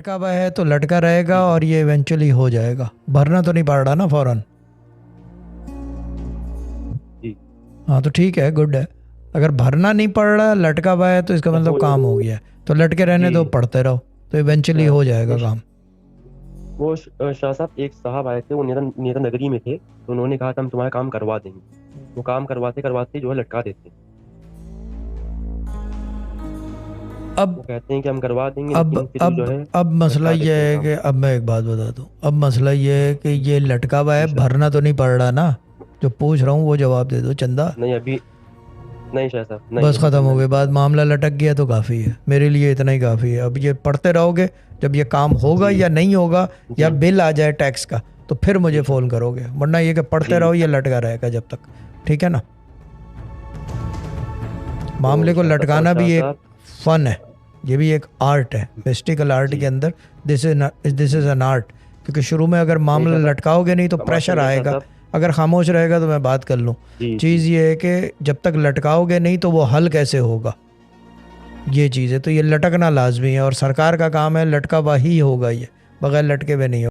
लटका हुआ है तो लटका रहेगा और ये इवेंचुअली हो जाएगा। भरना तो नहीं पड़ रहा ना फौरन। जी। हाँ तो ठीक है, गुड है। अगर भरना नहीं पड़ रहा, लटका हुआ है, तो इसका तो मतलब काम हो गया है। तो लटके रहने जी दो, पढ़ते रहो, तो इवेंचुअली हो जाएगा काम। वो शाह साहब, एक साहब आए थे, वो नेता नगरी में थे, तो उन्होंने कहा था हम तुम्हारा काम करवा देंगे। वो काम करवाते करवाते जो है लटका देते। अब वो कहते हैं कि हम करवा देंगे, अब लेकिन फिर जो अब है अब मसला लटका ये देते हैं है काम। कि अब मैं एक बात बता दूं। अब मसला ये है कि ये लटका हुआ है, जी सर। भरना तो नहीं पड़ रहा ना। जो पूछ रहा हूँ वो जवाब दे दो चंदा। नहीं अभी, नहीं शाह साहब, नहीं बस अभी ख़त्म भरना हो नहीं गई पड़ बात, रहा। मामला लटक गया तो काफ़ी है मेरे लिए, इतना ही काफ़ी है। अब ये पढ़ते रहोगे, जब ये काम होगा जी या नहीं होगा, या जी बिल आ जाए टैक्स का, तो फिर मुझे जी फ़ोन करोगे, वरना ये कि पढ़ते जी। रहो, ये लटका रहेगा जब तक। ठीक है ना। तो मामले को शाह साहब, और लटकाना शाह भी एक साहब। फ़न है, ये भी एक आर्ट है, मिस्टिकल आर्ट के जी। अंदर। This is an art. क्योंकि शुरू में अगर नहीं मामला शाह साहब, लटकाओगे नहीं तो तमाशा प्रेशर ये है शाह आएगा। साहब। अगर खामोश रहेगा तो मैं बात कर लूँ। जी जी। चीज़ ये है कि जब तक लटकाओगे नहीं तो वो हल कैसे होगा, ये चीज़ है। तो ये लटकना लाजमी है, और सरकार का काम है, लटका हुआ ही होगा ये, बगैर लटके हुए नहीं होगा।